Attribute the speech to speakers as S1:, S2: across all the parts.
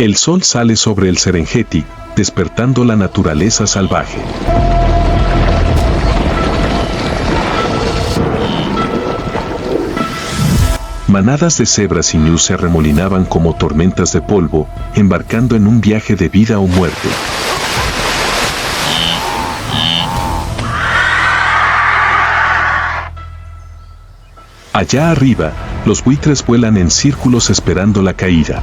S1: El sol sale sobre el Serengeti, despertando la naturaleza salvaje. Manadas de cebras y ñus se arremolinaban como tormentas de polvo, embarcando en un viaje de vida o muerte. Allá arriba, los buitres vuelan en círculos esperando la caída.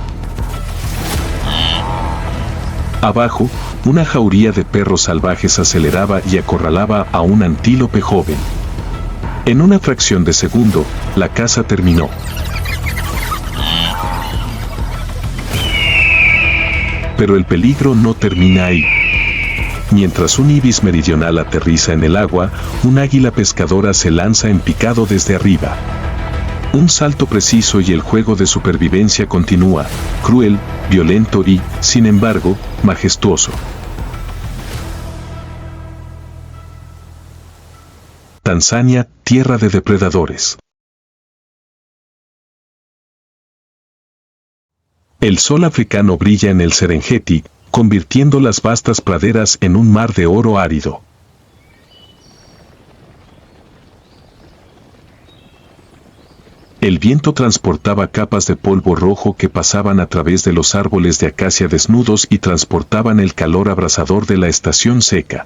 S1: Abajo, una jauría de perros salvajes aceleraba y acorralaba a un antílope joven. En una fracción de segundo, la caza terminó. Pero el peligro no termina ahí. Mientras un ibis meridional aterriza en el agua, un águila pescadora se lanza en picado desde arriba. Un salto preciso y el juego de supervivencia continúa, cruel, violento y, sin embargo, majestuoso. Tanzania, tierra de depredadores. El sol africano brilla en el Serengeti, convirtiendo las vastas praderas en un mar de oro árido. El viento transportaba capas de polvo rojo que pasaban a través de los árboles de acacia desnudos y transportaban el calor abrasador de la estación seca.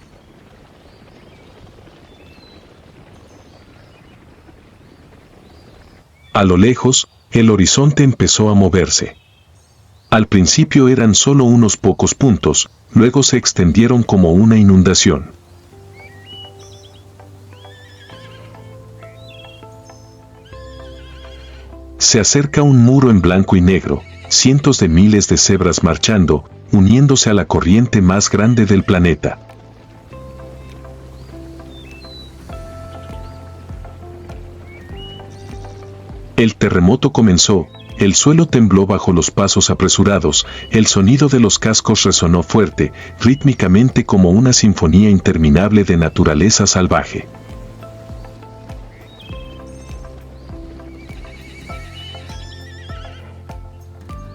S1: A lo lejos, el horizonte empezó a moverse. Al principio eran solo unos pocos puntos, luego se extendieron como una inundación. Se acerca un muro en blanco y negro, cientos de miles de cebras marchando, uniéndose a la corriente más grande del planeta. El terremoto comenzó, el suelo tembló bajo los pasos apresurados, el sonido de los cascos resonó fuerte, rítmicamente como una sinfonía interminable de naturaleza salvaje.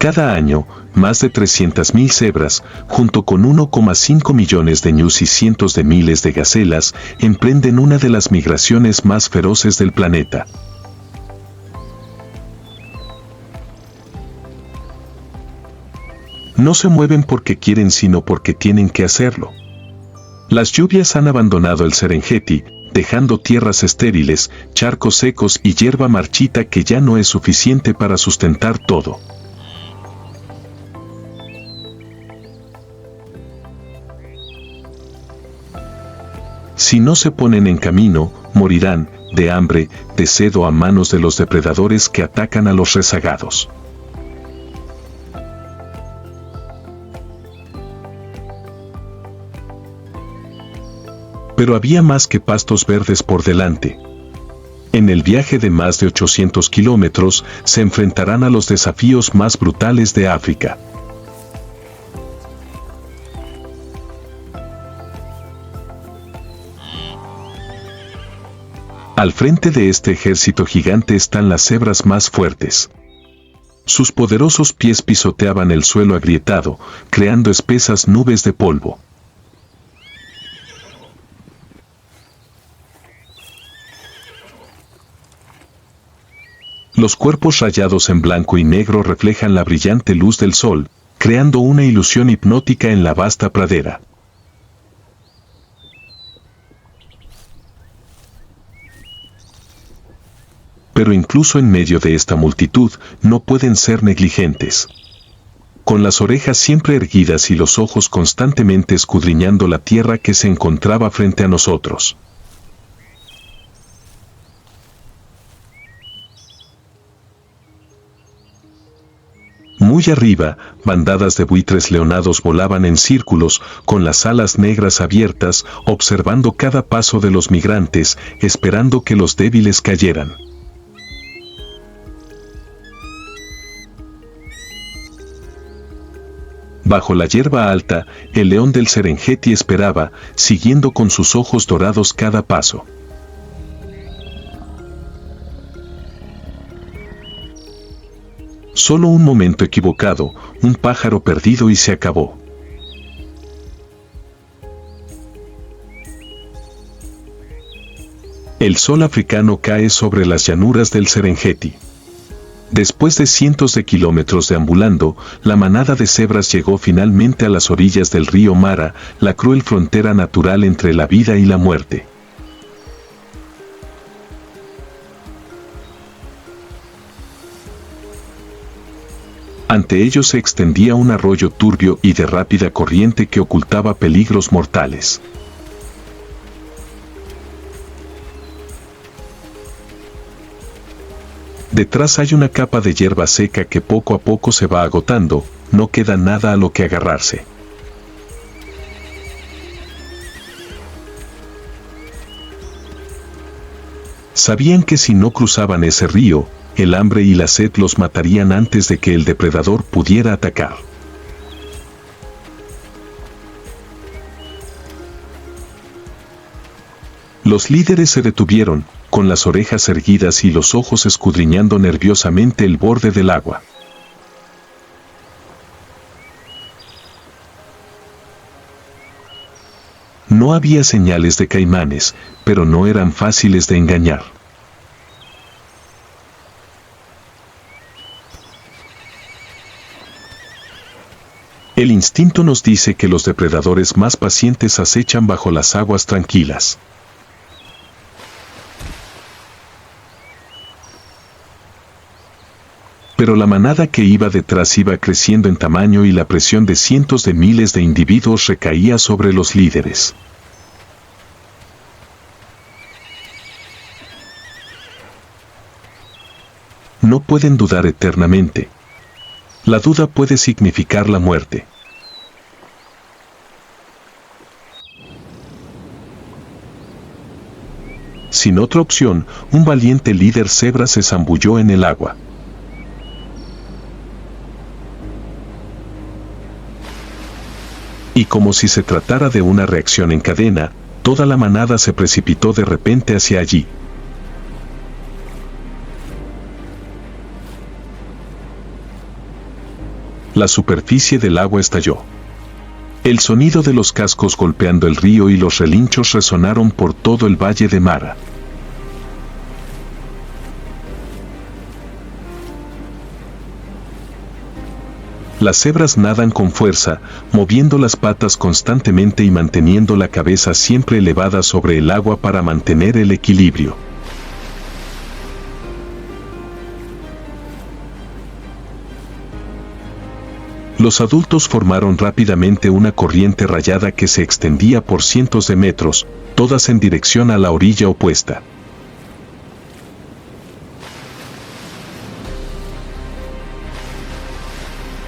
S1: Cada año, más de 300.000 cebras, junto con 1,5 millones de ñus y cientos de miles de gacelas, emprenden una de las migraciones más feroces del planeta. No se mueven porque quieren, sino porque tienen que hacerlo. Las lluvias han abandonado el Serengeti, dejando tierras estériles, charcos secos y hierba marchita que ya no es suficiente para sustentar todo. Si no se ponen en camino, morirán, de hambre, de sed o a manos de los depredadores que atacan a los rezagados. Pero había más que pastos verdes por delante. En el viaje de más de 800 kilómetros, se enfrentarán a los desafíos más brutales de África. Al frente de este ejército gigante están las cebras más fuertes. Sus poderosos pies pisoteaban el suelo agrietado, creando espesas nubes de polvo. Los cuerpos rayados en blanco y negro reflejan la brillante luz del sol, creando una ilusión hipnótica en la vasta pradera. Pero incluso en medio de esta multitud, no pueden ser negligentes. Con las orejas siempre erguidas y los ojos constantemente escudriñando la tierra que se encontraba frente a nosotros. Muy arriba, bandadas de buitres leonados volaban en círculos, con las alas negras abiertas, observando cada paso de los migrantes, esperando que los débiles cayeran. Bajo la hierba alta, el león del Serengeti esperaba, siguiendo con sus ojos dorados cada paso. Solo un momento equivocado, un pájaro perdido y se acabó. El sol africano cae sobre las llanuras del Serengeti. Después de cientos de kilómetros deambulando, la manada de cebras llegó finalmente a las orillas del río Mara, la cruel frontera natural entre la vida y la muerte. Ante ellos se extendía un arroyo turbio y de rápida corriente que ocultaba peligros mortales. Detrás hay una capa de hierba seca que poco a poco se va agotando, no queda nada a lo que agarrarse. Sabían que si no cruzaban ese río, el hambre y la sed los matarían antes de que el depredador pudiera atacar. Los líderes se detuvieron, con las orejas erguidas y los ojos escudriñando nerviosamente el borde del agua. No había señales de caimanes, pero no eran fáciles de engañar. El instinto nos dice que los depredadores más pacientes acechan bajo las aguas tranquilas. Pero la manada que iba detrás iba creciendo en tamaño y la presión de cientos de miles de individuos recaía sobre los líderes. No pueden dudar eternamente. La duda puede significar la muerte. Sin otra opción, un valiente líder cebra se zambulló en el agua. Y como si se tratara de una reacción en cadena, toda la manada se precipitó de repente hacia allí. La superficie del agua estalló. El sonido de los cascos golpeando el río y los relinchos resonaron por todo el valle de Mara. Las cebras nadan con fuerza, moviendo las patas constantemente y manteniendo la cabeza siempre elevada sobre el agua para mantener el equilibrio. Los adultos formaron rápidamente una corriente rayada que se extendía por cientos de metros, todas en dirección a la orilla opuesta.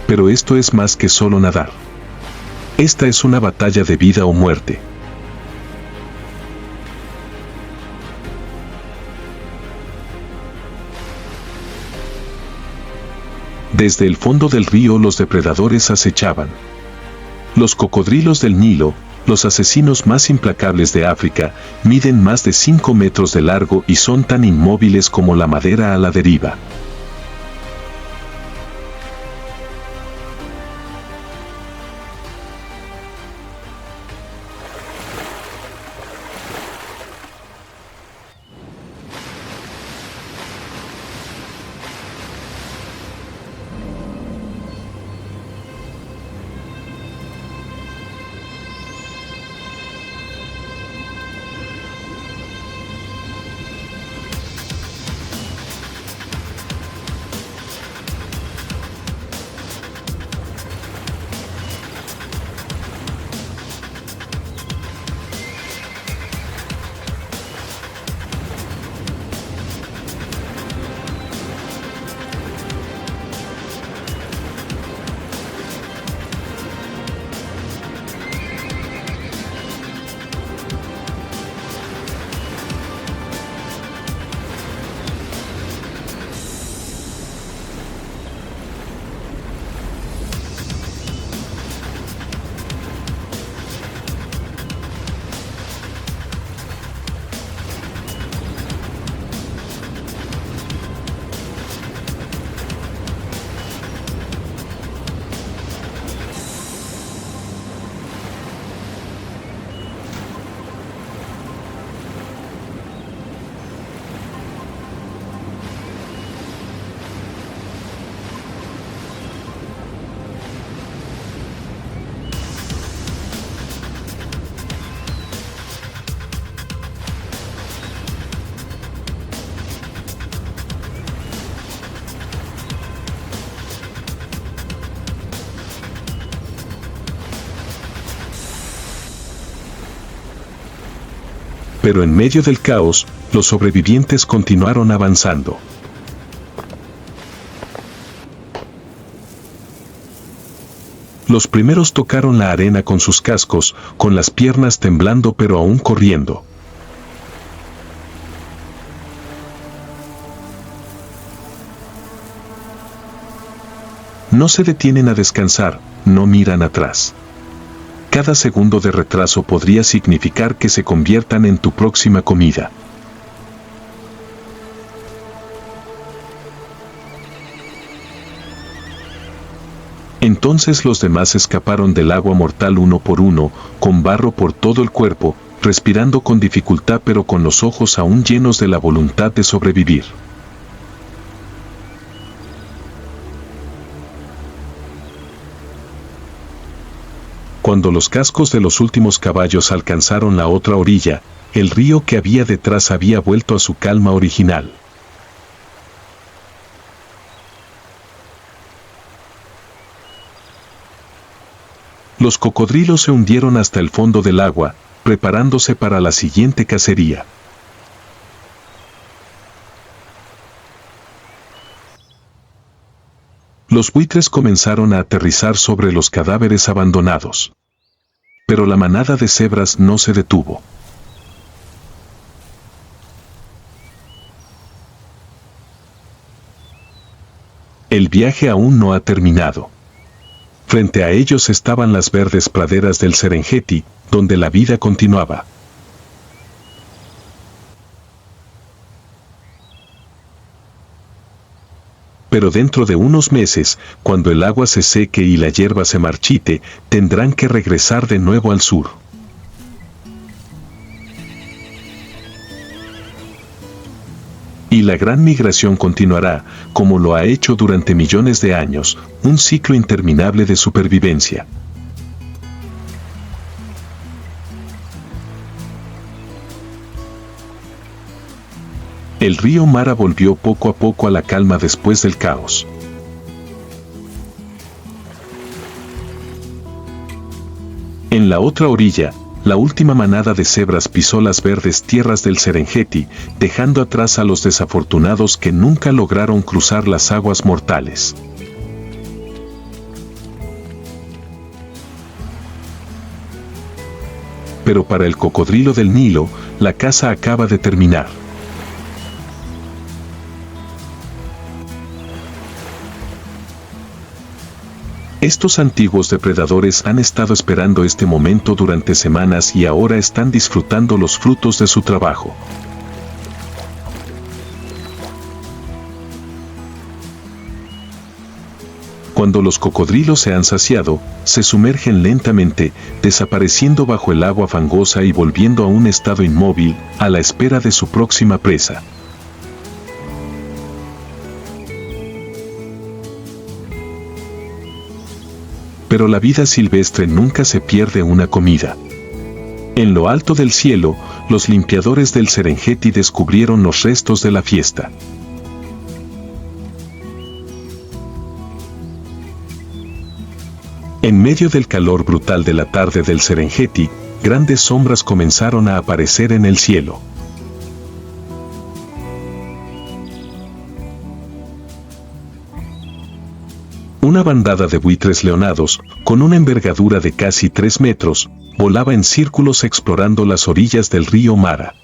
S1: Pero esto es más que solo nadar. Esta es una batalla de vida o muerte. Desde el fondo del río los depredadores acechaban. Los cocodrilos del Nilo, los asesinos más implacables de África, miden más de 5 metros de largo y son tan inmóviles como la madera a la deriva. Pero en medio del caos, los sobrevivientes continuaron avanzando. Los primeros tocaron la arena con sus cascos, con las piernas temblando pero aún corriendo. No se detienen a descansar, no miran atrás. Cada segundo de retraso podría significar que se conviertan en tu próxima comida. Entonces los demás escaparon del agua mortal uno por uno, con barro por todo el cuerpo, respirando con dificultad pero con los ojos aún llenos de la voluntad de sobrevivir. Cuando los cascos de los últimos caballos alcanzaron la otra orilla, el río que había detrás había vuelto a su calma original. Los cocodrilos se hundieron hasta el fondo del agua, preparándose para la siguiente cacería. Los buitres comenzaron a aterrizar sobre los cadáveres abandonados. Pero la manada de cebras no se detuvo. El viaje aún no ha terminado. Frente a ellos estaban las verdes praderas del Serengeti, donde la vida continuaba. Pero dentro de unos meses, cuando el agua se seque y la hierba se marchite, tendrán que regresar de nuevo al sur. Y la gran migración continuará, como lo ha hecho durante millones de años, un ciclo interminable de supervivencia. El río Mara volvió poco a poco a la calma después del caos. En la otra orilla, la última manada de cebras pisó las verdes tierras del Serengeti, dejando atrás a los desafortunados que nunca lograron cruzar las aguas mortales. Pero para el cocodrilo del Nilo, la caza acaba de terminar. Estos antiguos depredadores han estado esperando este momento durante semanas y ahora están disfrutando los frutos de su trabajo. Cuando los cocodrilos se han saciado, se sumergen lentamente, desapareciendo bajo el agua fangosa y volviendo a un estado inmóvil, a la espera de su próxima presa. Pero la vida silvestre nunca se pierde una comida. En lo alto del cielo, los limpiadores del Serengeti descubrieron los restos de la fiesta. En medio del calor brutal de la tarde del Serengeti, grandes sombras comenzaron a aparecer en el cielo. Una bandada de buitres leonados, con una envergadura de casi 3 metros, volaba en círculos explorando las orillas del río Mara.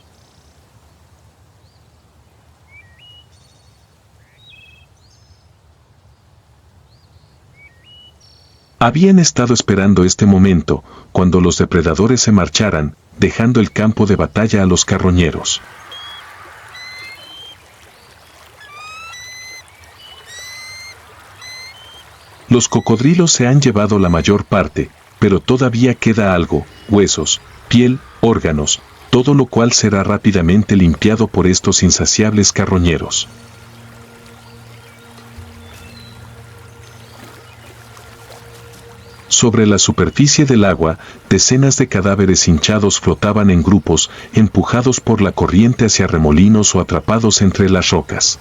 S1: Habían estado esperando este momento, cuando los depredadores se marcharan, dejando el campo de batalla a los carroñeros. Los cocodrilos se han llevado la mayor parte, pero todavía queda algo: huesos, piel, órganos, todo lo cual será rápidamente limpiado por estos insaciables carroñeros. Sobre la superficie del agua, decenas de cadáveres hinchados flotaban en grupos, empujados por la corriente hacia remolinos o atrapados entre las rocas.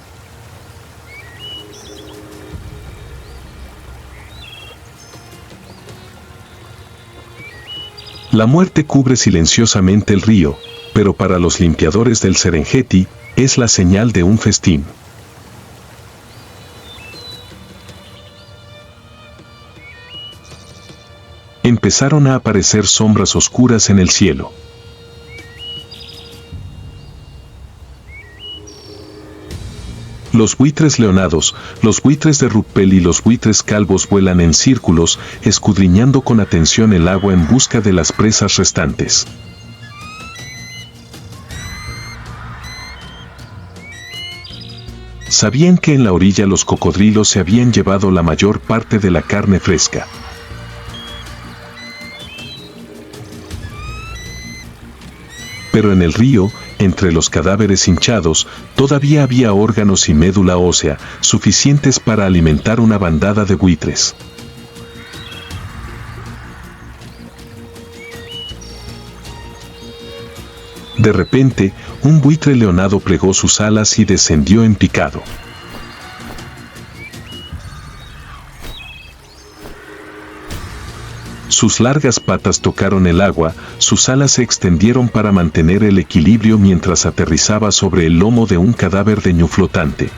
S1: La muerte cubre silenciosamente el río, pero para los limpiadores del Serengeti, es la señal de un festín. Empezaron a aparecer sombras oscuras en el cielo. Los buitres leonados, los buitres de Rupel y los buitres calvos vuelan en círculos, escudriñando con atención el agua en busca de las presas restantes. Sabían que en la orilla los cocodrilos se habían llevado la mayor parte de la carne fresca. Pero en el río, entre los cadáveres hinchados, todavía había órganos y médula ósea, suficientes para alimentar una bandada de buitres. De repente, un buitre leonado plegó sus alas y descendió en picado. Sus largas patas tocaron el agua, sus alas se extendieron para mantener el equilibrio mientras aterrizaba sobre el lomo de un cadáver de ñu flotante.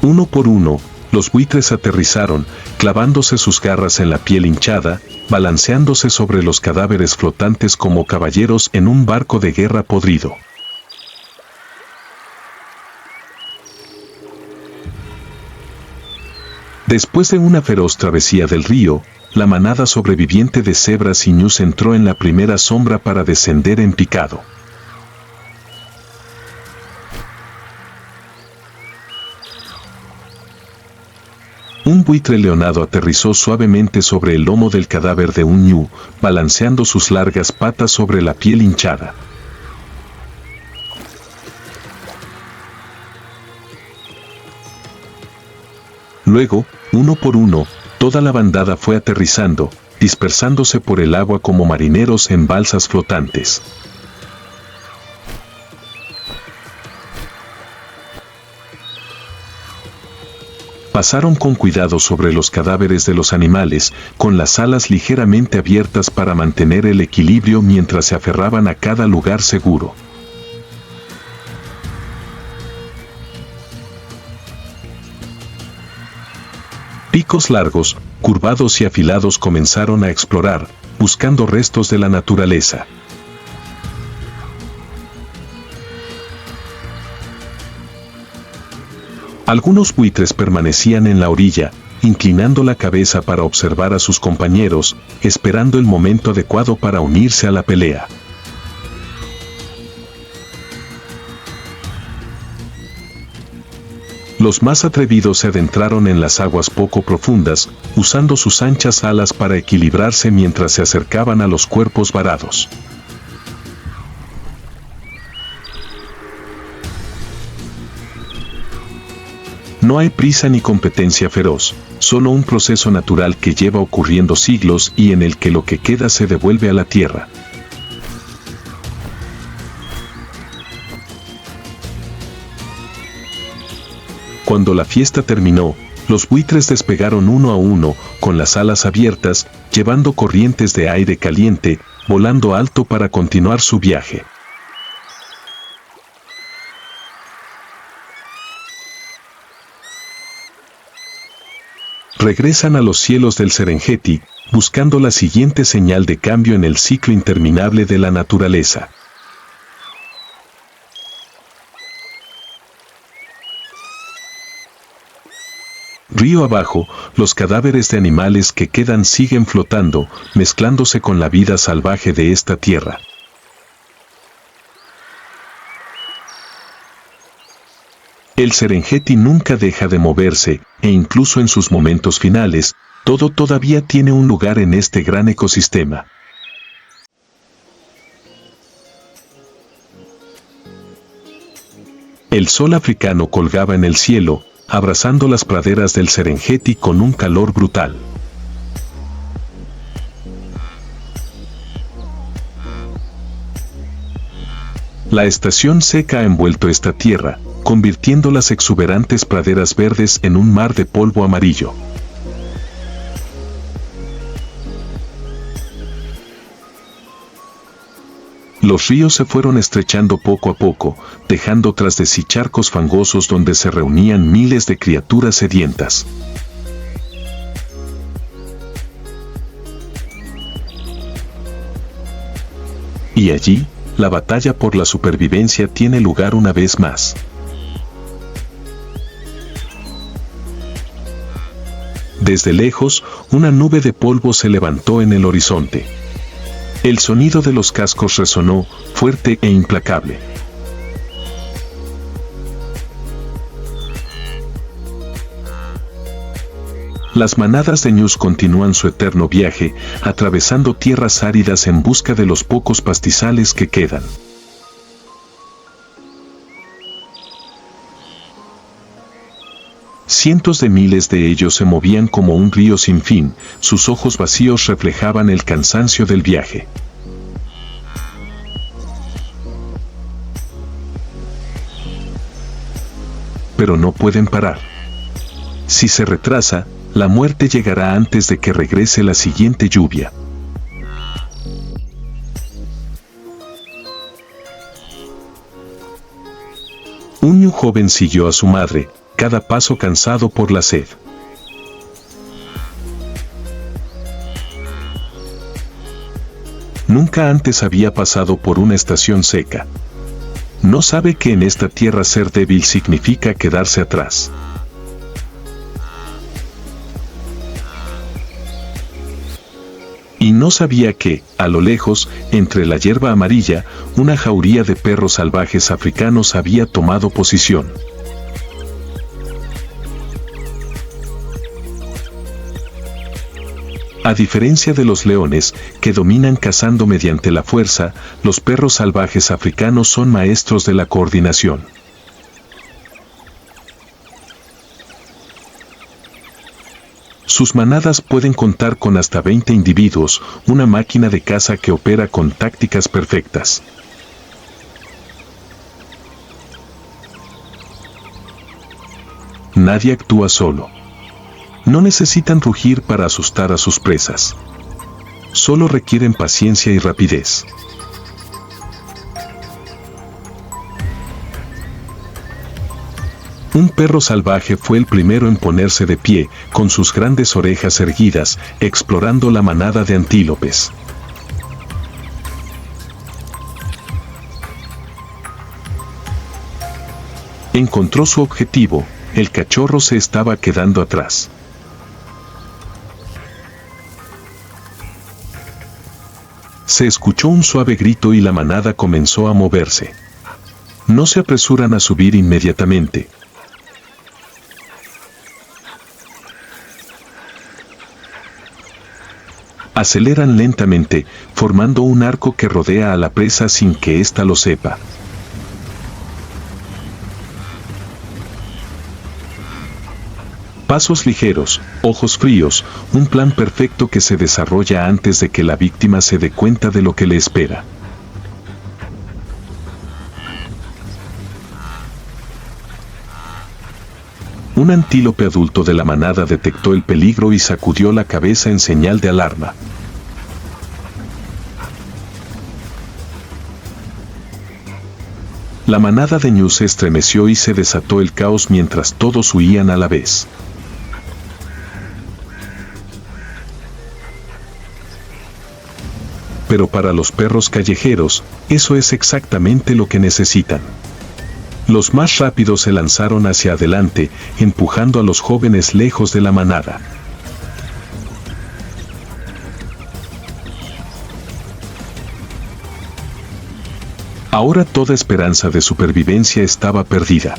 S1: Uno por uno, los buitres aterrizaron, clavándose sus garras en la piel hinchada, balanceándose sobre los cadáveres flotantes como caballeros en un barco de guerra podrido. Después de una feroz travesía del río, la manada sobreviviente de cebras y ñus entró en la primera sombra para descender en picado. Un buitre leonado aterrizó suavemente sobre el lomo del cadáver de un ñu, balanceando sus largas patas sobre la piel hinchada. Luego, uno por uno, toda la bandada fue aterrizando, dispersándose por el agua como marineros en balsas flotantes. Pasaron con cuidado sobre los cadáveres de los animales, con las alas ligeramente abiertas para mantener el equilibrio mientras se aferraban a cada lugar seguro. Picos largos, curvados y afilados comenzaron a explorar, buscando restos de la naturaleza. Algunos buitres permanecían en la orilla, inclinando la cabeza para observar a sus compañeros, esperando el momento adecuado para unirse a la pelea. Los más atrevidos se adentraron en las aguas poco profundas, usando sus anchas alas para equilibrarse mientras se acercaban a los cuerpos varados. No hay prisa ni competencia feroz, solo un proceso natural que lleva ocurriendo siglos y en el que lo que queda se devuelve a la tierra. Cuando la fiesta terminó, los buitres despegaron uno a uno, con las alas abiertas, llevando corrientes de aire caliente, volando alto para continuar su viaje. Regresan a los cielos del Serengeti, buscando la siguiente señal de cambio en el ciclo interminable de la naturaleza. Río abajo, los cadáveres de animales que quedan siguen flotando, mezclándose con la vida salvaje de esta tierra. El Serengeti nunca deja de moverse, e incluso en sus momentos finales, todo todavía tiene un lugar en este gran ecosistema. El sol africano colgaba en el cielo, abrazando las praderas del Serengeti con un calor brutal. La estación seca ha envuelto esta tierra, convirtiendo las exuberantes praderas verdes en un mar de polvo amarillo. Los ríos se fueron estrechando poco a poco, dejando tras de sí charcos fangosos donde se reunían miles de criaturas sedientas. Y allí, la batalla por la supervivencia tiene lugar una vez más. Desde lejos, una nube de polvo se levantó en el horizonte. El sonido de los cascos resonó, fuerte e implacable. Las manadas de ñus continúan su eterno viaje, atravesando tierras áridas en busca de los pocos pastizales que quedan. Cientos de miles de ellos se movían como un río sin fin, sus ojos vacíos reflejaban el cansancio del viaje. Pero no pueden parar. Si se retrasa, la muerte llegará antes de que regrese la siguiente lluvia. Un ñu joven siguió a su madre, cada paso cansado por la sed. Nunca antes había pasado por una estación seca. No sabe que en esta tierra ser débil significa quedarse atrás. Y no sabía que, a lo lejos, entre la hierba amarilla, una jauría de perros salvajes africanos había tomado posición. A diferencia de los leones, que dominan cazando mediante la fuerza, los perros salvajes africanos son maestros de la coordinación. Sus manadas pueden contar con hasta 20 individuos, una máquina de caza que opera con tácticas perfectas. Nadie actúa solo. No necesitan rugir para asustar a sus presas. Solo requieren paciencia y rapidez. Un perro salvaje fue el primero en ponerse de pie, con sus grandes orejas erguidas, explorando la manada de antílopes. Encontró su objetivo, el cachorro se estaba quedando atrás. Se escuchó un suave grito y la manada comenzó a moverse. No se apresuran a subir inmediatamente. Aceleran lentamente, formando un arco que rodea a la presa sin que ésta lo sepa. Pasos ligeros, ojos fríos, un plan perfecto que se desarrolla antes de que la víctima se dé cuenta de lo que le espera. Un antílope adulto de la manada detectó el peligro y sacudió la cabeza en señal de alarma. La manada de ñus se estremeció y se desató el caos mientras todos huían a la vez. Pero para los perros callejeros, eso es exactamente lo que necesitan. Los más rápidos se lanzaron hacia adelante, empujando a los jóvenes lejos de la manada. Ahora toda esperanza de supervivencia estaba perdida.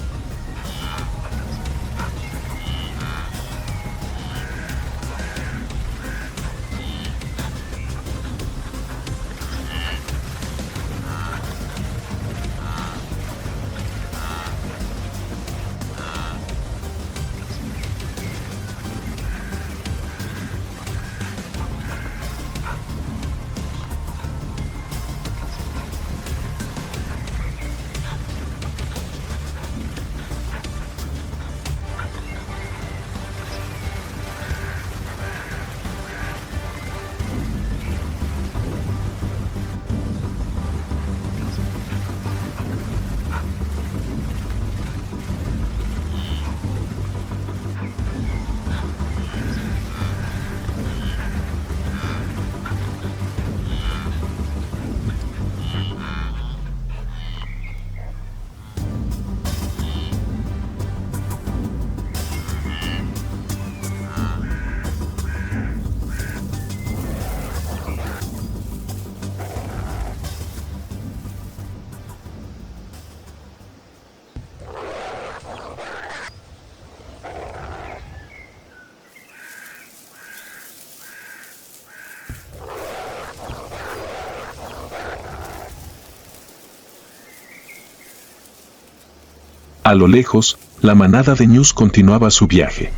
S1: A lo lejos, la manada de ñus continuaba su viaje.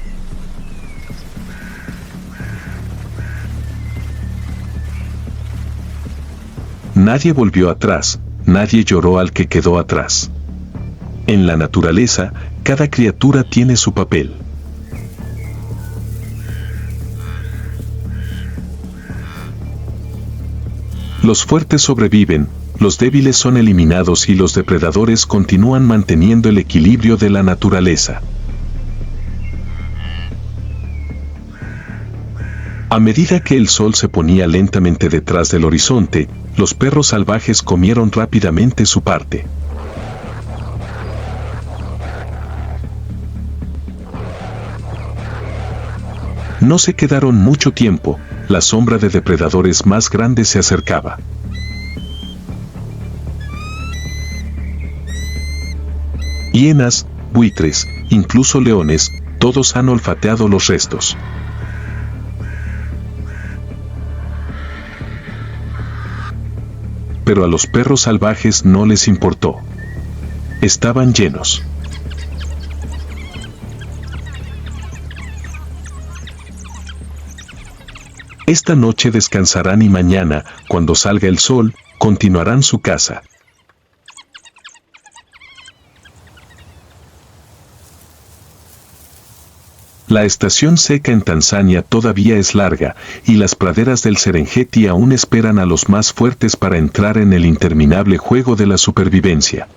S1: Nadie volvió atrás, nadie lloró al que quedó atrás. En la naturaleza, cada criatura tiene su papel. Los fuertes sobreviven, los débiles son eliminados y los depredadores continúan manteniendo el equilibrio de la naturaleza. A medida que el sol se ponía lentamente detrás del horizonte, los perros salvajes comieron rápidamente su parte. No se quedaron mucho tiempo, la sombra de depredadores más grandes se acercaba. Hienas, buitres, incluso leones, todos han olfateado los restos. Pero a los perros salvajes no les importó. Estaban llenos. Esta noche descansarán y mañana, cuando salga el sol, continuarán su caza. La estación seca en Tanzania todavía es larga, y las praderas del Serengeti aún esperan a los más fuertes para entrar en el interminable juego de la supervivencia.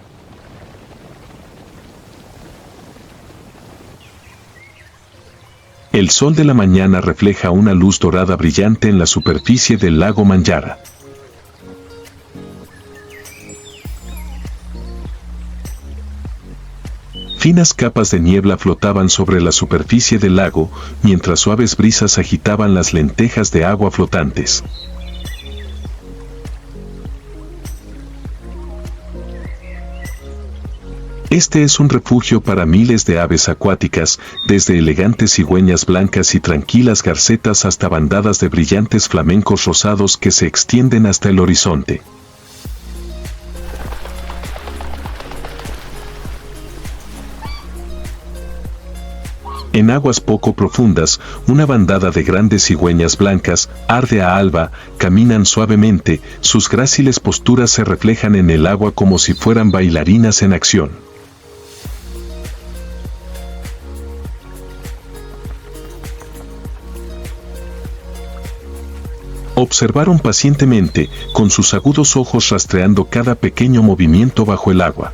S1: El sol de la mañana refleja una luz dorada brillante en la superficie del lago Manyara. Finas capas de niebla flotaban sobre la superficie del lago, mientras suaves brisas agitaban las lentejas de agua flotantes. Este es un refugio para miles de aves acuáticas, desde elegantes cigüeñas blancas y tranquilas garcetas hasta bandadas de brillantes flamencos rosados que se extienden hasta el horizonte. En aguas poco profundas, una bandada de grandes cigüeñas blancas, arde a alba, caminan suavemente, sus gráciles posturas se reflejan en el agua como si fueran bailarinas en acción. Observaron pacientemente, con sus agudos ojos rastreando cada pequeño movimiento bajo el agua.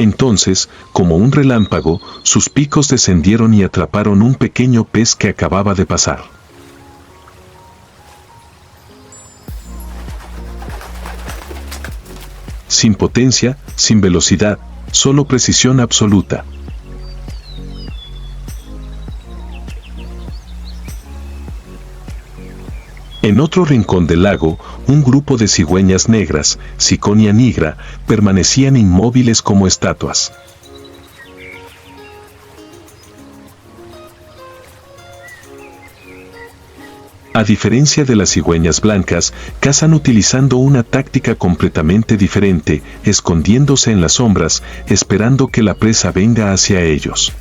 S1: Entonces, como un relámpago, sus picos descendieron y atraparon un pequeño pez que acababa de pasar. Sin potencia, sin velocidad, solo precisión absoluta. En otro rincón del lago, un grupo de cigüeñas negras, Ciconia nigra, permanecían inmóviles como estatuas. A diferencia de las cigüeñas blancas, cazan utilizando una táctica completamente diferente, escondiéndose en las sombras, esperando que la presa venga hacia ellos.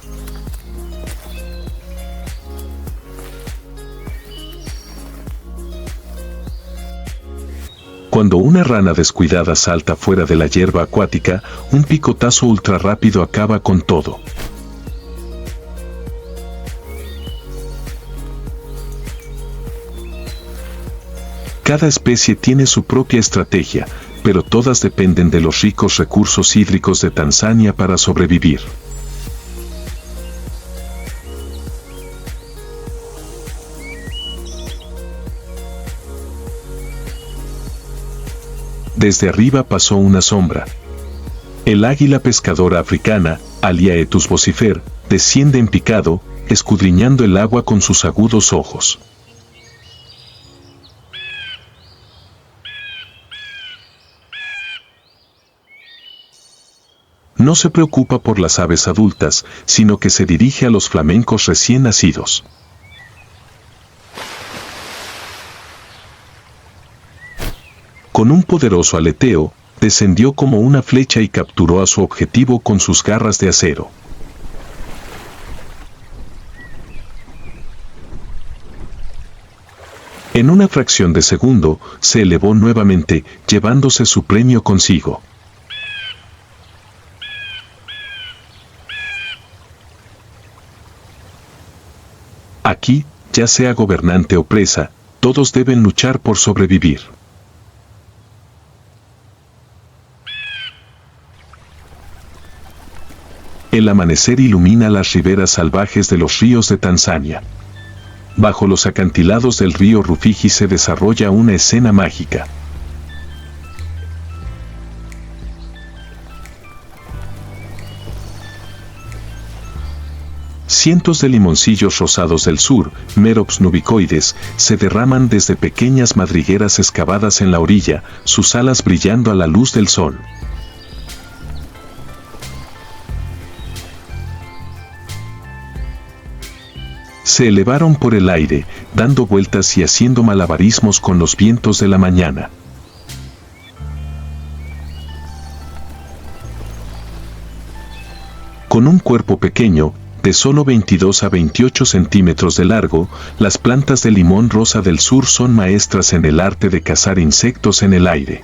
S1: Cuando una rana descuidada salta fuera de la hierba acuática, un picotazo ultrarrápido acaba con todo. Cada especie tiene su propia estrategia, pero todas dependen de los ricos recursos hídricos de Tanzania para sobrevivir. Desde arriba pasó una sombra. El águila pescadora africana, Aliaetus vocifer, desciende en picado, escudriñando el agua con sus agudos ojos. No se preocupa por las aves adultas, sino que se dirige a los flamencos recién nacidos. Con un poderoso aleteo, descendió como una flecha y capturó a su objetivo con sus garras de acero. En una fracción de segundo, se elevó nuevamente, llevándose su premio consigo. Aquí, ya sea gobernante o presa, todos deben luchar por sobrevivir. El amanecer ilumina las riberas salvajes de los ríos de Tanzania. Bajo los acantilados del río Rufiji se desarrolla una escena mágica. Cientos de limoncillos rosados del sur, Merops nubicoides, se derraman desde pequeñas madrigueras excavadas en la orilla, sus alas brillando a la luz del sol. Se elevaron por el aire, dando vueltas y haciendo malabarismos con los vientos de la mañana. Con un cuerpo pequeño, de solo 22 a 28 centímetros de largo, las plantas de limón rosa del sur son maestras en el arte de cazar insectos en el aire.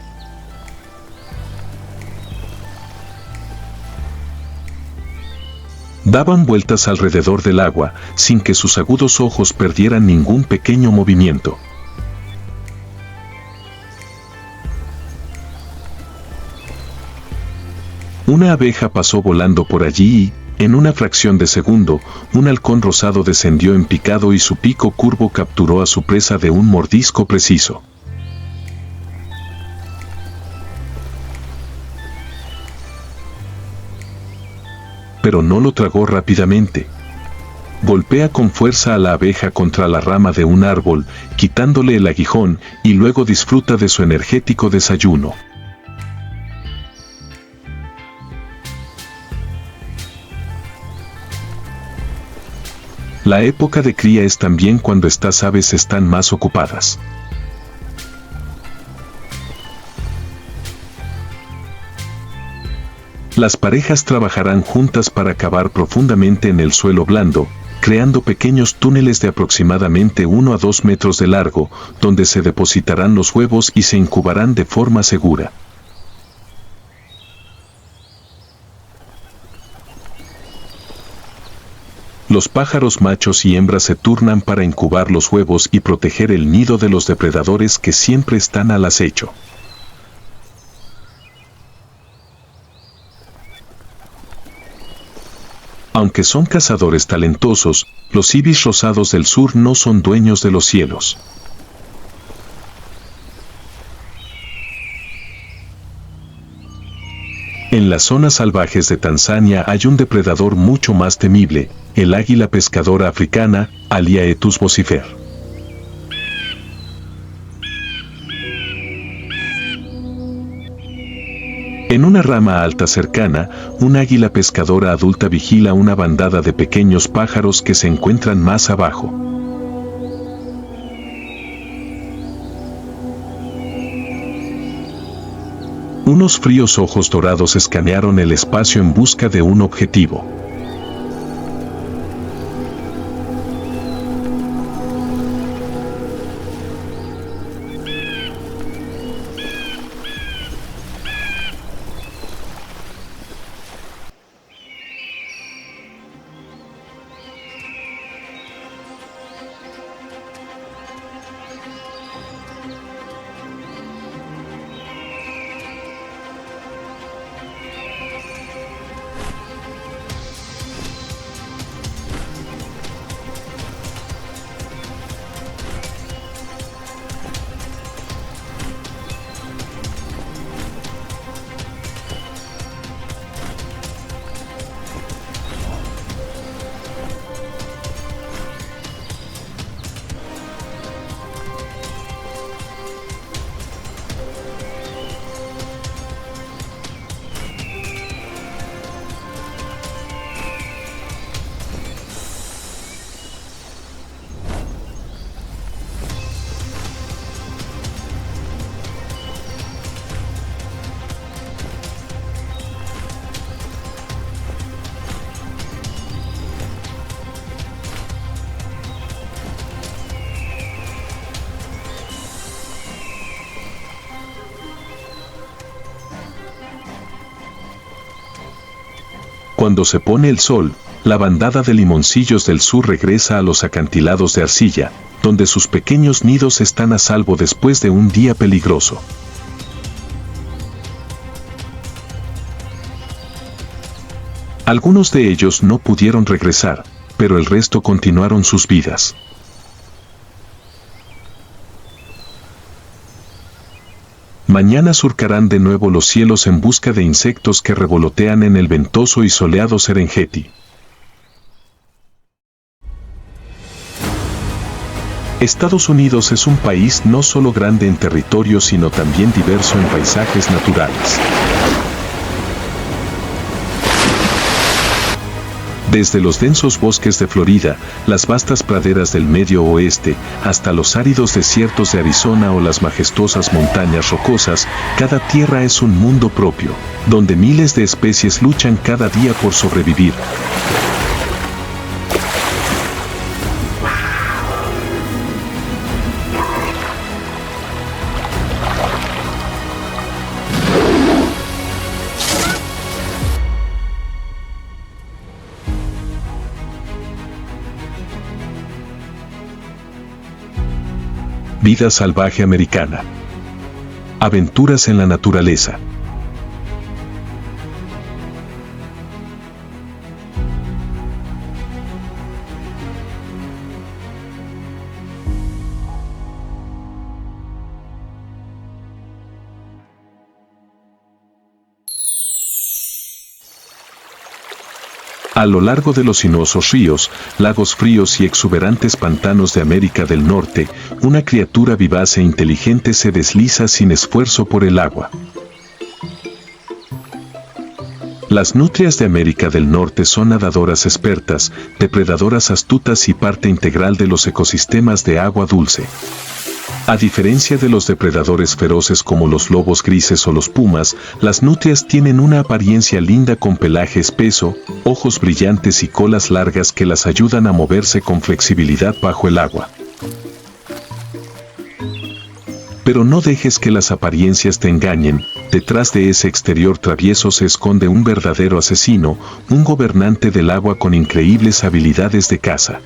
S1: Daban vueltas alrededor del agua, sin que sus agudos ojos perdieran ningún pequeño movimiento. Una abeja pasó volando por allí y, en una fracción de segundo, un halcón rosado descendió en picado y su pico curvo capturó a su presa de un mordisco preciso. Pero no lo tragó rápidamente. Golpea con fuerza a la abeja contra la rama de un árbol, quitándole el aguijón, y luego disfruta de su energético desayuno. La época de cría es también cuando estas aves están más ocupadas. Las parejas trabajarán juntas para cavar profundamente en el suelo blando, creando pequeños túneles de aproximadamente 1 a 2 metros de largo, donde se depositarán los huevos y se incubarán de forma segura. Los pájaros machos y hembras se turnan para incubar los huevos y proteger el nido de los depredadores que siempre están al acecho. Aunque son cazadores talentosos, los ibis rosados del sur no son dueños de los cielos. En las zonas salvajes de Tanzania hay un depredador mucho más temible, el águila pescadora africana, Haliaetus vocifer. En una rama alta cercana, un águila pescadora adulta vigila una bandada de pequeños pájaros que se encuentran más abajo. Unos fríos ojos dorados escanearon el espacio en busca de un objetivo. Cuando se pone el sol, la bandada de limoncillos del sur regresa a los acantilados de arcilla, donde sus pequeños nidos están a salvo después de un día peligroso. Algunos de ellos no pudieron regresar, pero el resto continuaron sus vidas. Mañana surcarán de nuevo los cielos en busca de insectos que revolotean en el ventoso y soleado Serengeti. Estados Unidos es un país no solo grande en territorio sino también diverso en paisajes naturales. Desde los densos bosques de Florida, las vastas praderas del Medio Oeste, hasta los áridos desiertos de Arizona o las majestuosas montañas rocosas, cada tierra es un mundo propio, donde miles de especies luchan cada día por sobrevivir. Vida salvaje americana. Aventuras en la naturaleza. A lo largo de los sinuosos ríos, lagos fríos y exuberantes pantanos de América del Norte, una criatura vivaz e inteligente se desliza sin esfuerzo por el agua. Las nutrias de América del Norte son nadadoras expertas, depredadoras astutas y parte integral de los ecosistemas de agua dulce. A diferencia de los depredadores feroces como los lobos grises o los pumas, las nutrias tienen una apariencia linda con pelaje espeso, ojos brillantes y colas largas que las ayudan a moverse con flexibilidad bajo el agua. Pero no dejes que las apariencias te engañen, detrás de ese exterior travieso se esconde un verdadero asesino, un gobernante del agua con increíbles habilidades de caza.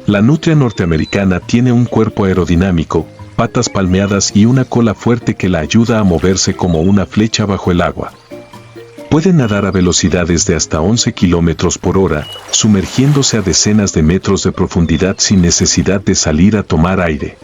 S1: La nutria norteamericana tiene un cuerpo aerodinámico, patas palmeadas y una cola fuerte que la ayuda a moverse como una flecha bajo el agua. Puede nadar a velocidades de hasta 11 kilómetros por hora, sumergiéndose a decenas de metros de profundidad sin necesidad de salir a tomar aire.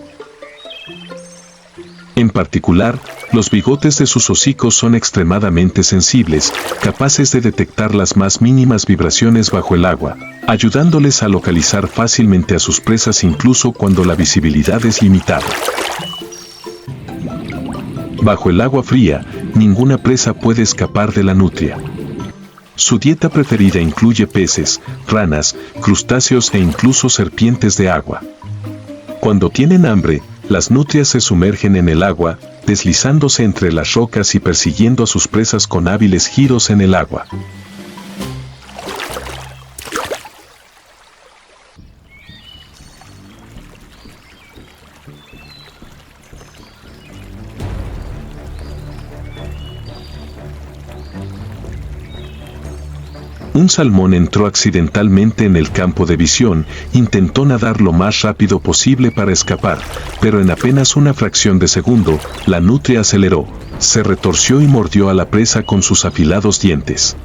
S1: En particular, los bigotes de sus hocicos son extremadamente sensibles, capaces de detectar las más mínimas vibraciones bajo el agua, ayudándoles a localizar fácilmente a sus presas incluso cuando la visibilidad es limitada. Bajo el agua fría, ninguna presa puede escapar de la nutria. Su dieta preferida incluye peces, ranas, crustáceos e incluso serpientes de agua. Cuando tienen hambre, las nutrias se sumergen en el agua, deslizándose entre las rocas y persiguiendo a sus presas con hábiles giros en el agua. Un salmón entró accidentalmente en el campo de visión, intentó nadar lo más rápido posible para escapar, pero en apenas una fracción de segundo, la nutria aceleró, se retorció y mordió a la presa con sus afilados dientes.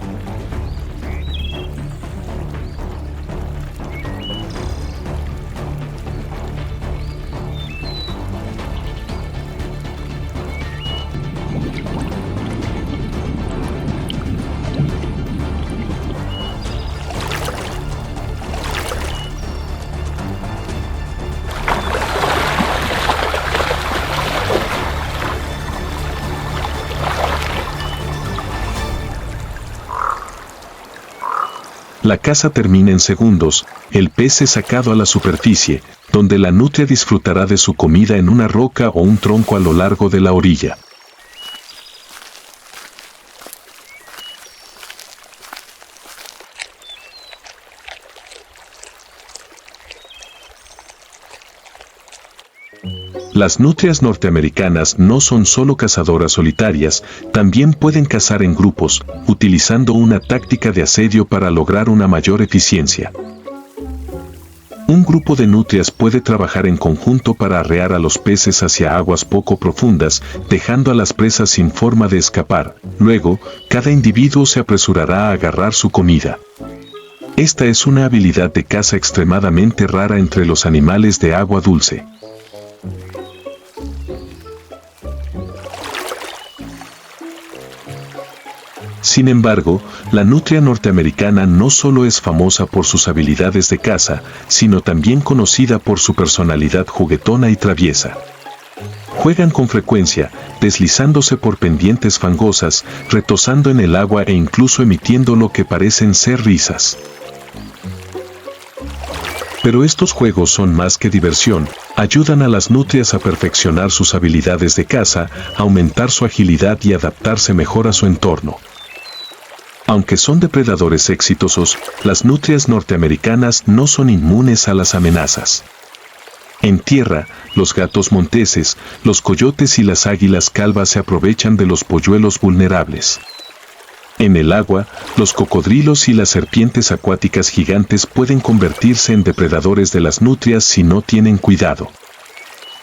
S1: La caza termina en segundos, el pez es sacado a la superficie, donde la nutria disfrutará de su comida en una roca o un tronco a lo largo de la orilla. Las nutrias norteamericanas no son solo cazadoras solitarias, también pueden cazar en grupos, utilizando una táctica de asedio para lograr una mayor eficiencia. Un grupo de nutrias puede trabajar en conjunto para arrear a los peces hacia aguas poco profundas, dejando a las presas sin forma de escapar. Luego, cada individuo se apresurará a agarrar su comida. Esta es una habilidad de caza extremadamente rara entre los animales de agua dulce. Sin embargo, la nutria norteamericana no solo es famosa por sus habilidades de caza, sino también conocida por su personalidad juguetona y traviesa. Juegan con frecuencia, deslizándose por pendientes fangosas, retozando en el agua e incluso emitiendo lo que parecen ser risas. Pero estos juegos son más que diversión, ayudan a las nutrias a perfeccionar sus habilidades de caza, aumentar su agilidad y adaptarse mejor a su entorno. Aunque son depredadores exitosos, las nutrias norteamericanas no son inmunes a las amenazas. En tierra, los gatos monteses, los coyotes y las águilas calvas se aprovechan de los polluelos vulnerables. En el agua, los cocodrilos y las serpientes acuáticas gigantes pueden convertirse en depredadores de las nutrias si no tienen cuidado.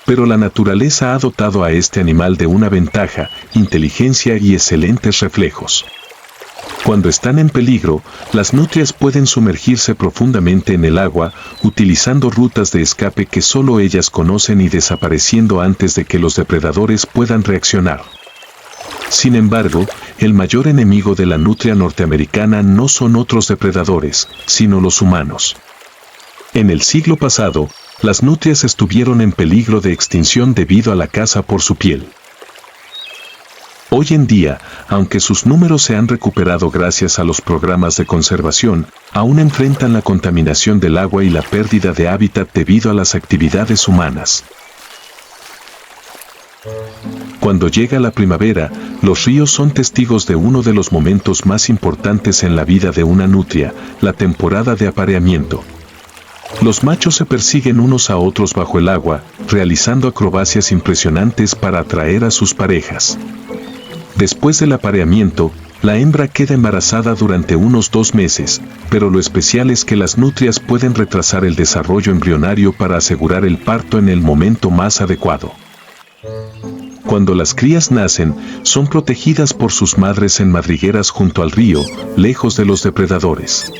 S1: Pero la naturaleza ha dotado a este animal de una ventaja, inteligencia y excelentes reflejos. Cuando están en peligro, las nutrias pueden sumergirse profundamente en el agua, utilizando rutas de escape que solo ellas conocen y desapareciendo antes de que los depredadores puedan reaccionar. Sin embargo, el mayor enemigo de la nutria norteamericana no son otros depredadores, sino los humanos. En el siglo pasado, las nutrias estuvieron en peligro de extinción debido a la caza por su piel. Hoy en día, aunque sus números se han recuperado gracias a los programas de conservación, aún enfrentan la contaminación del agua y la pérdida de hábitat debido a las actividades humanas. Cuando llega la primavera, los ríos son testigos de uno de los momentos más importantes en la vida de una nutria, la temporada de apareamiento. Los machos se persiguen unos a otros bajo el agua, realizando acrobacias impresionantes para atraer a sus parejas. Después del apareamiento, la hembra queda embarazada durante unos 2 meses, pero lo especial es que las nutrias pueden retrasar el desarrollo embrionario para asegurar el parto en el momento más adecuado. Cuando las crías nacen, son protegidas por sus madres en madrigueras junto al río, lejos de los depredadores.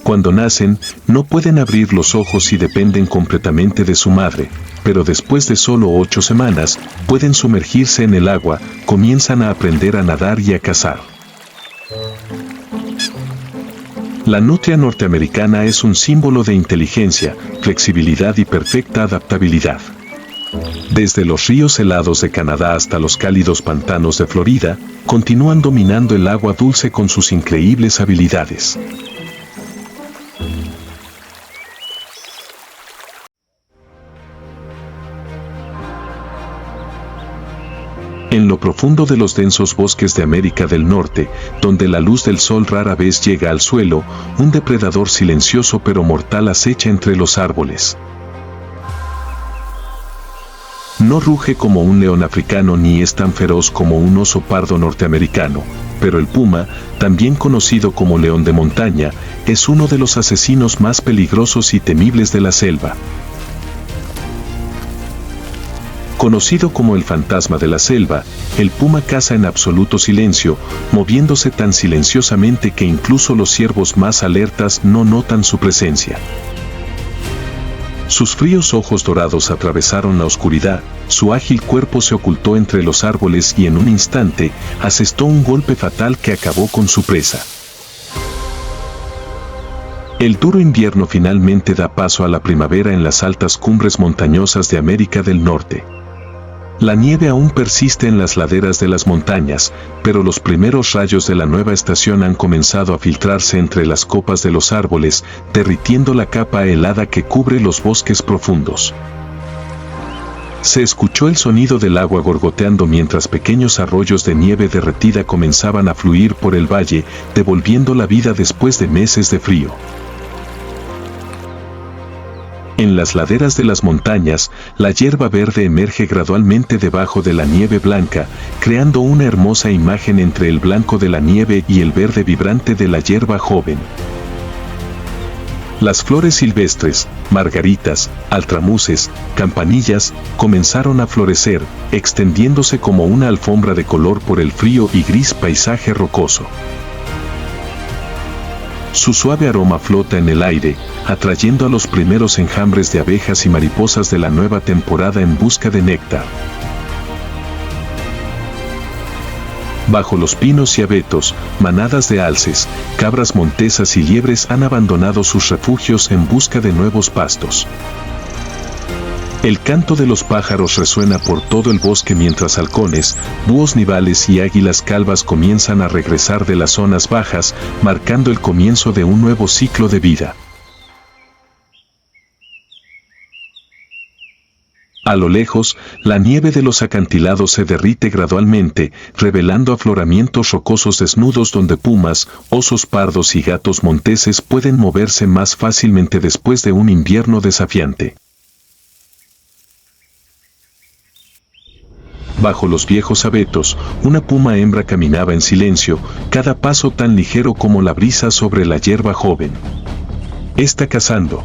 S1: Cuando nacen, no pueden abrir los ojos y dependen completamente de su madre, pero después de solo 8 semanas, pueden sumergirse en el agua, comienzan a aprender a nadar y a cazar. La nutria norteamericana es un símbolo de inteligencia, flexibilidad y perfecta adaptabilidad. Desde los ríos helados de Canadá hasta los cálidos pantanos de Florida, continúan dominando el agua dulce con sus increíbles habilidades. En lo profundo de los densos bosques de América del Norte, donde la luz del sol rara vez llega al suelo, un depredador silencioso pero mortal acecha entre los árboles. No ruge como un león africano ni es tan feroz como un oso pardo norteamericano, pero el puma, también conocido como león de montaña, es uno de los asesinos más peligrosos y temibles de la selva. Conocido como el fantasma de la selva, el puma caza en absoluto silencio, moviéndose tan silenciosamente que incluso los ciervos más alertas no notan su presencia. Sus fríos ojos dorados atravesaron la oscuridad, su ágil cuerpo se ocultó entre los árboles y en un instante, asestó un golpe fatal que acabó con su presa. El duro invierno finalmente da paso a la primavera en las altas cumbres montañosas de América del Norte. La nieve aún persiste en las laderas de las montañas, pero los primeros rayos de la nueva estación han comenzado a filtrarse entre las copas de los árboles, derritiendo la capa helada que cubre los bosques profundos. Se escuchó el sonido del agua gorgoteando mientras pequeños arroyos de nieve derretida comenzaban a fluir por el valle, devolviendo la vida después de meses de frío. En las laderas de las montañas, la hierba verde emerge gradualmente debajo de la nieve blanca, creando una hermosa imagen entre el blanco de la nieve y el verde vibrante de la hierba joven. Las flores silvestres, margaritas, altramuces, campanillas, comenzaron a florecer, extendiéndose como una alfombra de color por el frío y gris paisaje rocoso. Su suave aroma flota en el aire, atrayendo a los primeros enjambres de abejas y mariposas de la nueva temporada en busca de néctar. Bajo los pinos y abetos, manadas de alces, cabras montesas y liebres han abandonado sus refugios en busca de nuevos pastos. El canto de los pájaros resuena por todo el bosque mientras halcones, búhos nivales y águilas calvas comienzan a regresar de las zonas bajas, marcando el comienzo de un nuevo ciclo de vida. A lo lejos, la nieve de los acantilados se derrite gradualmente, revelando afloramientos rocosos desnudos donde pumas, osos pardos y gatos monteses pueden moverse más fácilmente después de un invierno desafiante. Bajo los viejos abetos, una puma hembra caminaba en silencio, cada paso tan ligero como la brisa sobre la hierba joven. Está cazando.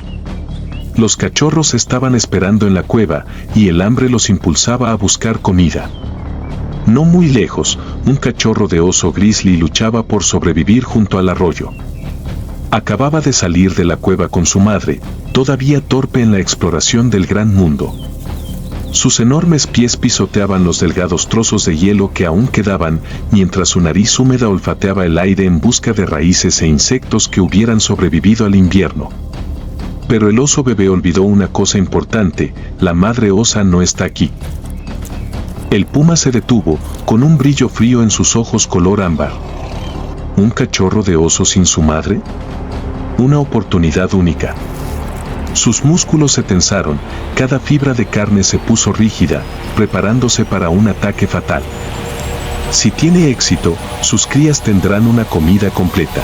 S1: Los cachorros estaban esperando en la cueva, y el hambre los impulsaba a buscar comida. No muy lejos, un cachorro de oso grizzly luchaba por sobrevivir junto al arroyo. Acababa de salir de la cueva con su madre, todavía torpe en la exploración del gran mundo. Sus enormes pies pisoteaban los delgados trozos de hielo que aún quedaban, mientras su nariz húmeda olfateaba el aire en busca de raíces e insectos que hubieran sobrevivido al invierno. Pero el oso bebé olvidó una cosa importante: la madre osa no está aquí. El puma se detuvo, con un brillo frío en sus ojos color ámbar. ¿Un cachorro de oso sin su madre? Una oportunidad única. Sus músculos se tensaron, cada fibra de carne se puso rígida, preparándose para un ataque fatal. Si tiene éxito, sus crías tendrán una comida completa.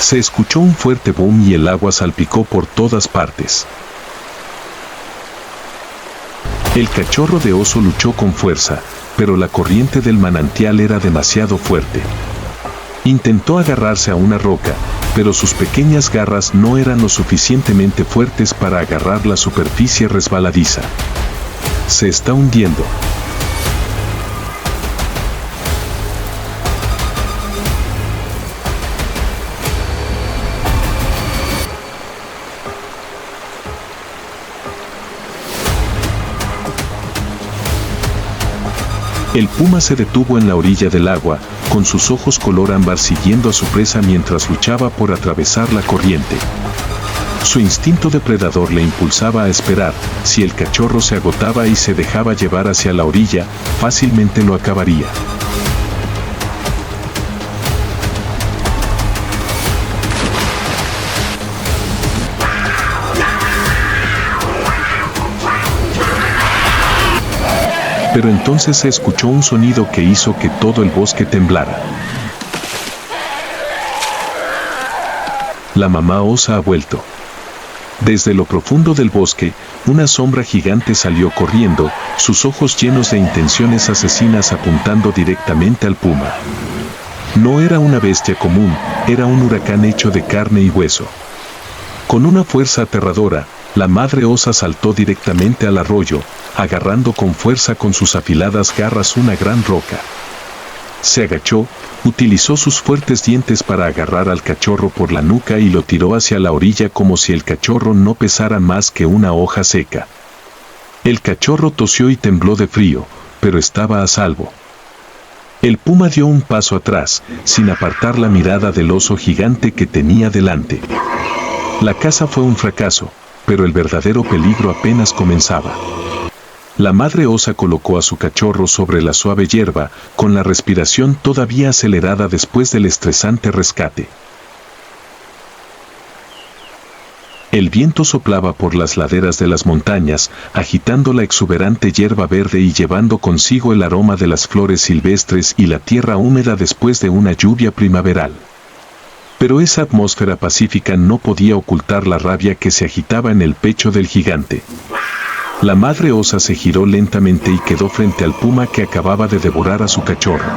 S1: Se escuchó un fuerte boom y el agua salpicó por todas partes. El cachorro de oso luchó con fuerza, pero la corriente del manantial era demasiado fuerte. Intentó agarrarse a una roca, pero sus pequeñas garras no eran lo suficientemente fuertes para agarrar la superficie resbaladiza. Se está hundiendo. El puma se detuvo en la orilla del agua, con sus ojos color ámbar siguiendo a su presa mientras luchaba por atravesar la corriente. Su instinto depredador le impulsaba a esperar. Si el cachorro se agotaba y se dejaba llevar hacia la orilla, fácilmente lo acabaría. Pero entonces se escuchó un sonido que hizo que todo el bosque temblara. La mamá osa ha vuelto. Desde lo profundo del bosque, una sombra gigante salió corriendo, sus ojos llenos de intenciones asesinas apuntando directamente al puma. No era una bestia común, era un huracán hecho de carne y hueso. Con una fuerza aterradora, la madre osa saltó directamente al arroyo, agarrando con fuerza con sus afiladas garras una gran roca. Se agachó, utilizó sus fuertes dientes para agarrar al cachorro por la nuca y lo tiró hacia la orilla como si el cachorro no pesara más que una hoja seca. El cachorro tosió y tembló de frío, pero estaba a salvo. El puma dio un paso atrás, sin apartar la mirada del oso gigante que tenía delante. La caza fue un fracaso, pero el verdadero peligro apenas comenzaba. La madre osa colocó a su cachorro sobre la suave hierba, con la respiración todavía acelerada después del estresante rescate. El viento soplaba por las laderas de las montañas, agitando la exuberante hierba verde y llevando consigo el aroma de las flores silvestres y la tierra húmeda después de una lluvia primaveral. Pero esa atmósfera pacífica no podía ocultar la rabia que se agitaba en el pecho del gigante. La madre osa se giró lentamente y quedó frente al puma que acababa de devorar a su cachorro.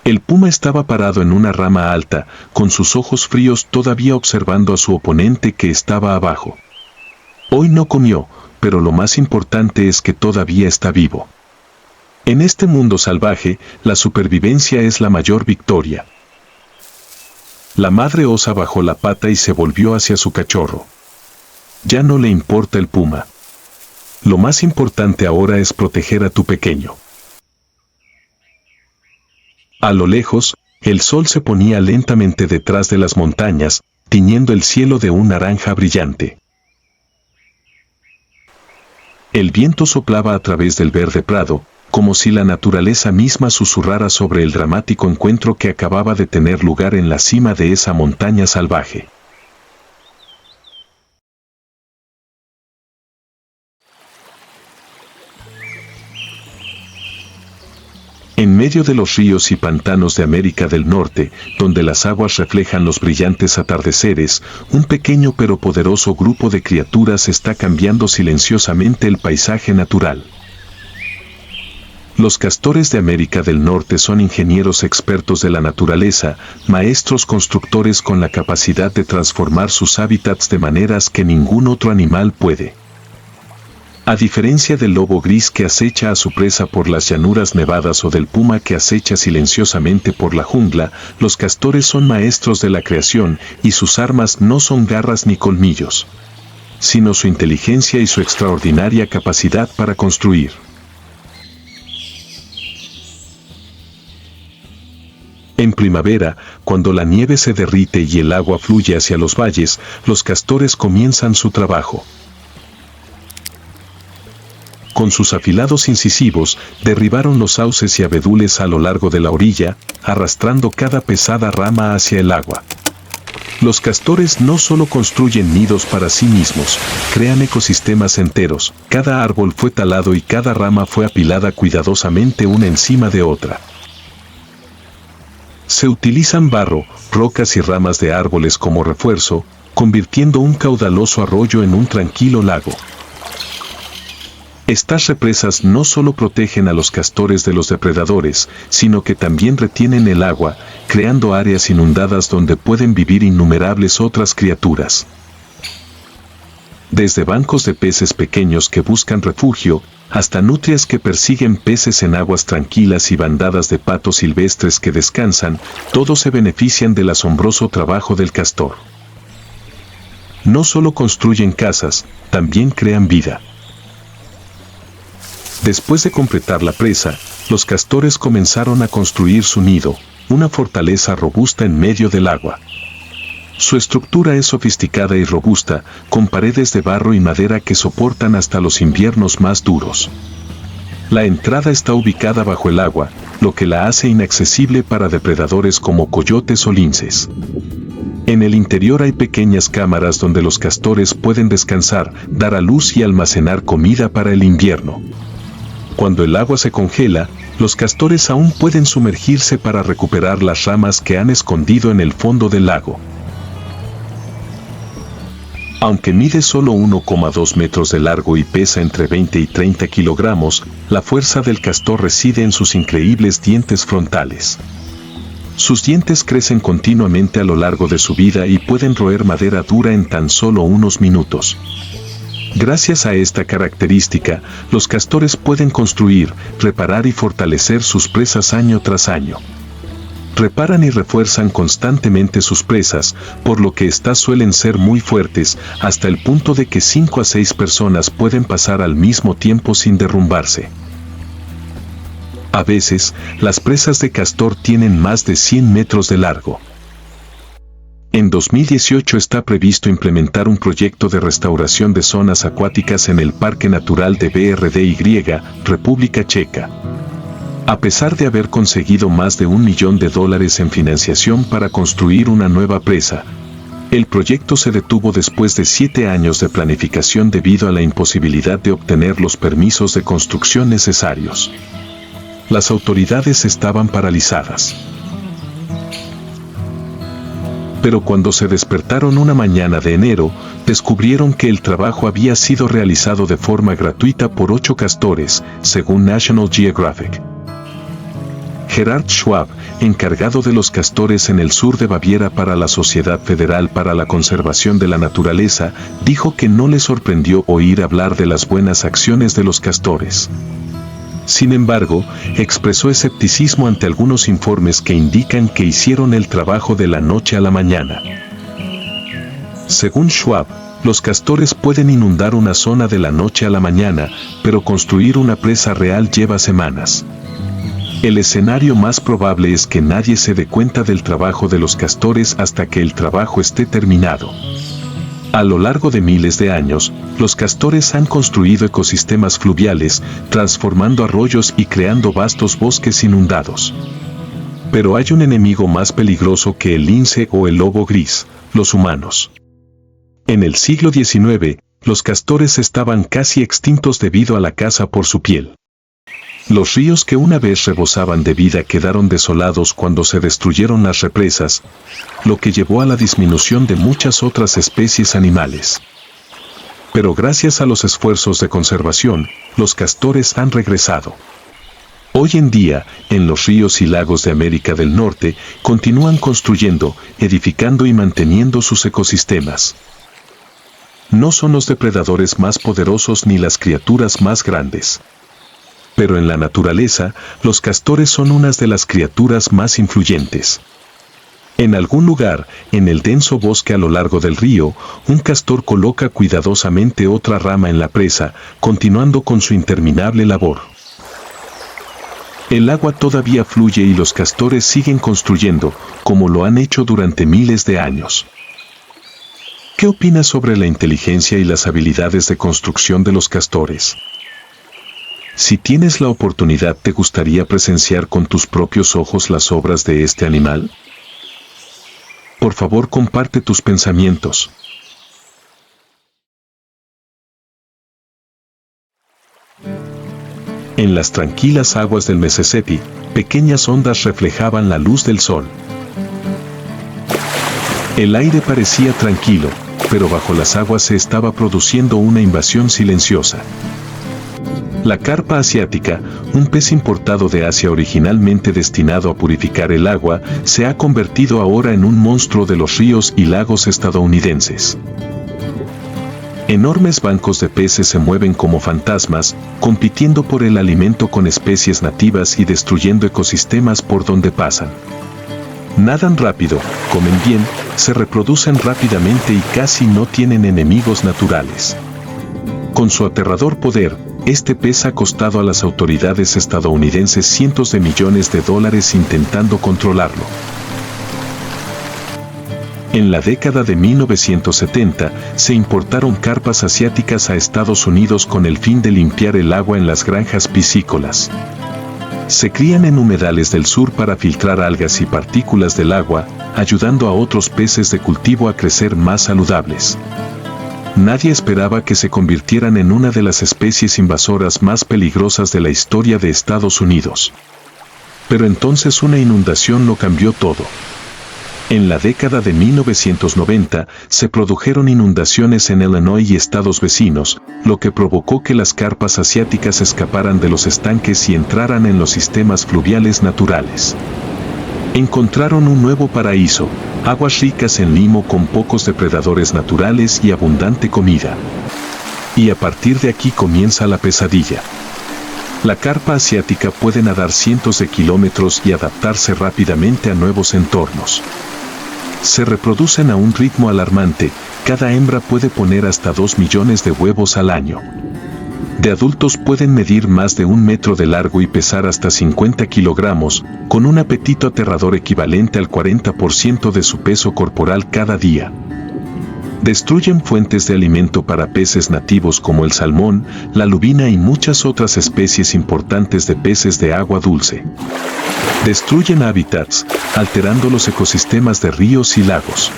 S1: El puma estaba parado en una rama alta, con sus ojos fríos todavía observando a su oponente que estaba abajo. Hoy no comió, pero lo más importante es que todavía está vivo. En este mundo salvaje, la supervivencia es la mayor victoria. La madre osa bajó la pata y se volvió hacia su cachorro. Ya no le importa el puma. Lo más importante ahora es proteger a tu pequeño. A lo lejos, el sol se ponía lentamente detrás de las montañas, tiñendo el cielo de un naranja brillante. El viento soplaba a través del verde prado, como si la naturaleza misma susurrara sobre el dramático encuentro que acababa de tener lugar en la cima de esa montaña salvaje. En medio de los ríos y pantanos de América del Norte, donde las aguas reflejan los brillantes atardeceres, un pequeño pero poderoso grupo de criaturas está cambiando silenciosamente el paisaje natural. Los castores de América del Norte son ingenieros expertos de la naturaleza, maestros constructores con la capacidad de transformar sus hábitats de maneras que ningún otro animal puede. A diferencia del lobo gris que acecha a su presa por las llanuras nevadas o del puma que acecha silenciosamente por la jungla, los castores son maestros de la creación y sus armas no son garras ni colmillos, sino su inteligencia y su extraordinaria capacidad para construir. En primavera, cuando la nieve se derrite y el agua fluye hacia los valles, los castores comienzan su trabajo. Con sus afilados incisivos, derribaron los sauces y abedules a lo largo de la orilla, arrastrando cada pesada rama hacia el agua. Los castores no solo construyen nidos para sí mismos, crean ecosistemas enteros. Cada árbol fue talado y cada rama fue apilada cuidadosamente una encima de otra. Se utilizan barro, rocas y ramas de árboles como refuerzo, convirtiendo un caudaloso arroyo en un tranquilo lago. Estas represas no solo protegen a los castores de los depredadores, sino que también retienen el agua, creando áreas inundadas donde pueden vivir innumerables otras criaturas. Desde bancos de peces pequeños que buscan refugio, hasta nutrias que persiguen peces en aguas tranquilas y bandadas de patos silvestres que descansan, todos se benefician del asombroso trabajo del castor. No solo construyen casas, también crean vida. Después de completar la presa, los castores comenzaron a construir su nido, una fortaleza robusta en medio del agua. Su estructura es sofisticada y robusta, con paredes de barro y madera que soportan hasta los inviernos más duros. La entrada está ubicada bajo el agua, lo que la hace inaccesible para depredadores como coyotes o linces. En el interior hay pequeñas cámaras donde los castores pueden descansar, dar a luz y almacenar comida para el invierno. Cuando el agua se congela, los castores aún pueden sumergirse para recuperar las ramas que han escondido en el fondo del lago. Aunque mide solo 1,2 metros de largo y pesa entre 20 y 30 kilogramos, la fuerza del castor reside en sus increíbles dientes frontales. Sus dientes crecen continuamente a lo largo de su vida y pueden roer madera dura en tan solo unos minutos. Gracias a esta característica, los castores pueden construir, reparar y fortalecer sus presas año tras año. Reparan y refuerzan constantemente sus presas, por lo que éstas suelen ser muy fuertes, hasta el punto de que 5 a 6 personas pueden pasar al mismo tiempo sin derrumbarse. A veces, las presas de castor tienen más de 100 metros de largo. En 2018 está previsto implementar un proyecto de restauración de zonas acuáticas en el Parque Natural de BRDY, República Checa. A pesar de haber conseguido más de $1 millón en financiación para construir una nueva presa, el proyecto se detuvo después de 7 años de planificación debido a la imposibilidad de obtener los permisos de construcción necesarios. Las autoridades estaban paralizadas. Pero cuando se despertaron una mañana de enero, descubrieron que el trabajo había sido realizado de forma gratuita por 8 castores, según National Geographic. Gerhard Schwab, encargado de los castores en el sur de Baviera para la Sociedad Federal para la Conservación de la Naturaleza, dijo que no le sorprendió oír hablar de las buenas acciones de los castores. Sin embargo, expresó escepticismo ante algunos informes que indican que hicieron el trabajo de la noche a la mañana. Según Schwab, los castores pueden inundar una zona de la noche a la mañana, pero construir una presa real lleva semanas. El escenario más probable es que nadie se dé cuenta del trabajo de los castores hasta que el trabajo esté terminado. A lo largo de miles de años, los castores han construido ecosistemas fluviales, transformando arroyos y creando vastos bosques inundados. Pero hay un enemigo más peligroso que el lince o el lobo gris: los humanos. En el siglo XIX, los castores estaban casi extintos debido a la caza por su piel. Los ríos que una vez rebosaban de vida quedaron desolados cuando se destruyeron las represas, lo que llevó a la disminución de muchas otras especies animales. Pero gracias a los esfuerzos de conservación, los castores han regresado. Hoy en día, en los ríos y lagos de América del Norte, continúan construyendo, edificando y manteniendo sus ecosistemas. No son los depredadores más poderosos ni las criaturas más grandes. Pero en la naturaleza, los castores son unas de las criaturas más influyentes. En algún lugar, en el denso bosque a lo largo del río, un castor coloca cuidadosamente otra rama en la presa, continuando con su interminable labor. El agua todavía fluye y los castores siguen construyendo, como lo han hecho durante miles de años. ¿Qué opinas sobre la inteligencia y las habilidades de construcción de los castores? Si tienes la oportunidad, ¿te gustaría presenciar con tus propios ojos las obras de este animal? Por favor, comparte tus pensamientos. En las tranquilas aguas del Mississippi, pequeñas ondas reflejaban la luz del sol. El aire parecía tranquilo, pero bajo las aguas se estaba produciendo una invasión silenciosa. La carpa asiática, un pez importado de Asia originalmente destinado a purificar el agua, se ha convertido ahora en un monstruo de los ríos y lagos estadounidenses. Enormes bancos de peces se mueven como fantasmas, compitiendo por el alimento con especies nativas y destruyendo ecosistemas por donde pasan. Nadan rápido, comen bien, se reproducen rápidamente y casi no tienen enemigos naturales. Con su aterrador poder, este pez ha costado a las autoridades estadounidenses cientos de millones de dólares intentando controlarlo. En la década de 1970, se importaron carpas asiáticas a Estados Unidos con el fin de limpiar el agua en las granjas piscícolas. Se crían en humedales del sur para filtrar algas y partículas del agua, ayudando a otros peces de cultivo a crecer más saludables. Nadie esperaba que se convirtieran en una de las especies invasoras más peligrosas de la historia de Estados Unidos. Pero entonces una inundación lo cambió todo. En la década de 1990, se produjeron inundaciones en Illinois y estados vecinos, lo que provocó que las carpas asiáticas escaparan de los estanques y entraran en los sistemas fluviales naturales. Encontraron un nuevo paraíso, aguas ricas en limo con pocos depredadores naturales y abundante comida. Y a partir de aquí comienza la pesadilla. La carpa asiática puede nadar cientos de kilómetros y adaptarse rápidamente a nuevos entornos. Se reproducen a un ritmo alarmante, cada hembra puede poner hasta 2 millones de huevos al año. De adultos pueden medir más de 1 metro de largo y pesar hasta 50 kilogramos, con un apetito aterrador equivalente al 40% de su peso corporal cada día. Destruyen fuentes de alimento para peces nativos como el salmón, la lubina y muchas otras especies importantes de peces de agua dulce. Destruyen hábitats, alterando los ecosistemas de ríos y lagos.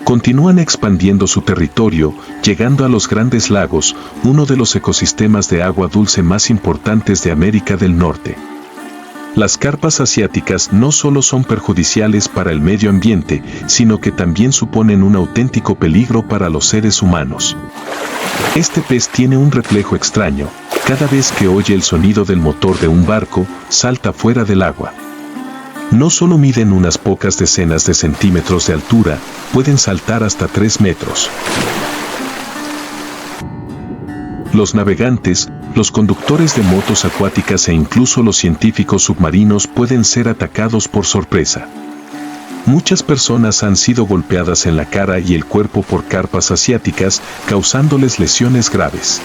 S1: Continúan expandiendo su territorio, llegando a los Grandes Lagos, uno de los ecosistemas de agua dulce más importantes de América del Norte. Las carpas asiáticas no solo son perjudiciales para el medio ambiente, sino que también suponen un auténtico peligro para los seres humanos. Este pez tiene un reflejo extraño. Cada vez que oye el sonido del motor de un barco, salta fuera del agua. No solo miden unas pocas decenas de centímetros de altura, pueden saltar hasta 3 metros. Los navegantes, los conductores de motos acuáticas e incluso los científicos submarinos pueden ser atacados por sorpresa. Muchas personas han sido golpeadas en la cara y el cuerpo por carpas asiáticas, causándoles lesiones graves.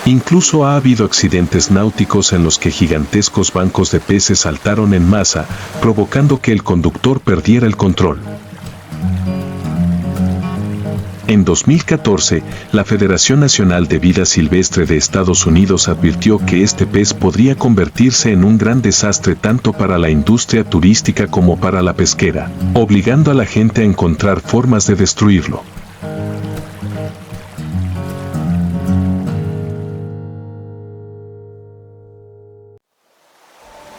S1: Incluso ha habido accidentes náuticos en los que gigantescos bancos de peces saltaron en masa, provocando que el conductor perdiera el control. En 2014, la Federación Nacional de Vida Silvestre de Estados Unidos advirtió que este pez podría convertirse en un gran desastre tanto para la industria turística como para la pesquera, obligando a la gente a encontrar formas de destruirlo.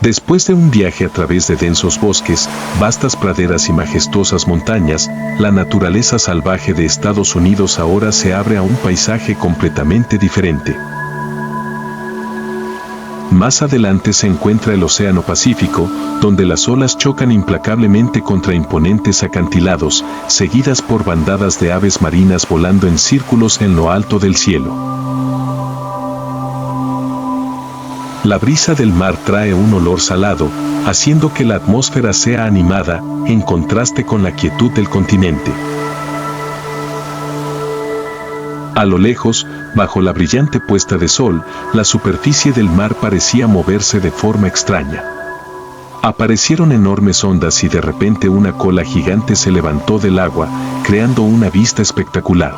S1: Después de un viaje a través de densos bosques, vastas praderas y majestuosas montañas, la naturaleza salvaje de Estados Unidos ahora se abre a un paisaje completamente diferente. Más adelante se encuentra el Océano Pacífico, donde las olas chocan implacablemente contra imponentes acantilados, seguidas por bandadas de aves marinas volando en círculos en lo alto del cielo. La brisa del mar trae un olor salado, haciendo que la atmósfera sea animada, en contraste con la quietud del continente. A lo lejos, bajo la brillante puesta de sol, la superficie del mar parecía moverse de forma extraña. Aparecieron enormes ondas y de repente una cola gigante se levantó del agua, creando una vista espectacular.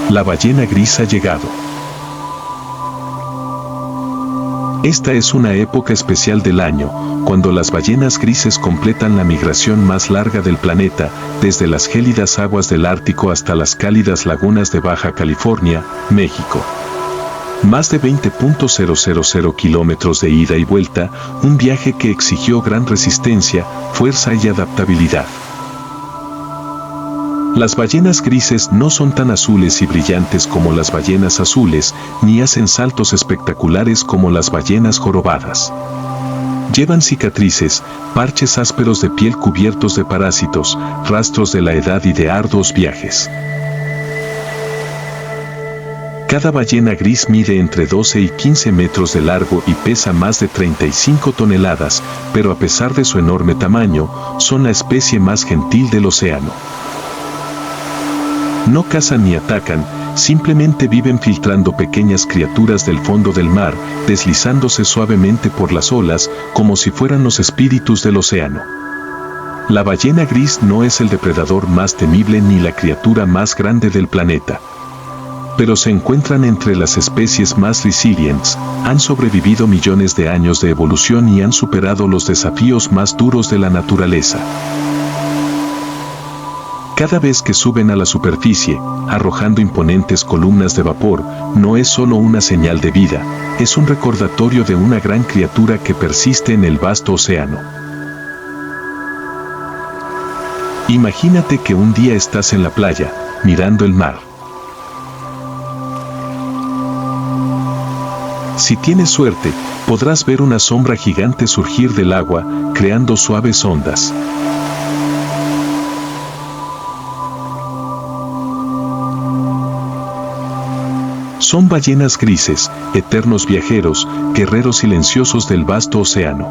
S1: La ballena gris ha llegado. Esta es una época especial del año, cuando las ballenas grises completan la migración más larga del planeta, desde las gélidas aguas del Ártico hasta las cálidas lagunas de Baja California, México. Más de 20.000 kilómetros de ida y vuelta, un viaje que exigió gran resistencia, fuerza y adaptabilidad. Las ballenas grises no son tan azules y brillantes como las ballenas azules, ni hacen saltos espectaculares como las ballenas jorobadas. Llevan cicatrices, parches ásperos de piel cubiertos de parásitos, rastros de la edad y de arduos viajes. Cada ballena gris mide entre 12 y 15 metros de largo y pesa más de 35 toneladas, pero a pesar de su enorme tamaño, son la especie más gentil del océano. No cazan ni atacan, simplemente viven filtrando pequeñas criaturas del fondo del mar, deslizándose suavemente por las olas, como si fueran los espíritus del océano. La ballena gris no es el depredador más temible ni la criatura más grande del planeta. Pero se encuentran entre las especies más resilientes, han sobrevivido millones de años de evolución y han superado los desafíos más duros de la naturaleza. Cada vez que suben a la superficie, arrojando imponentes columnas de vapor, no es solo una señal de vida, es un recordatorio de una gran criatura que persiste en el vasto océano. Imagínate que un día estás en la playa, mirando el mar. Si tienes suerte, podrás ver una sombra gigante surgir del agua, creando suaves ondas. Son ballenas grises, eternos viajeros, guerreros silenciosos del vasto océano.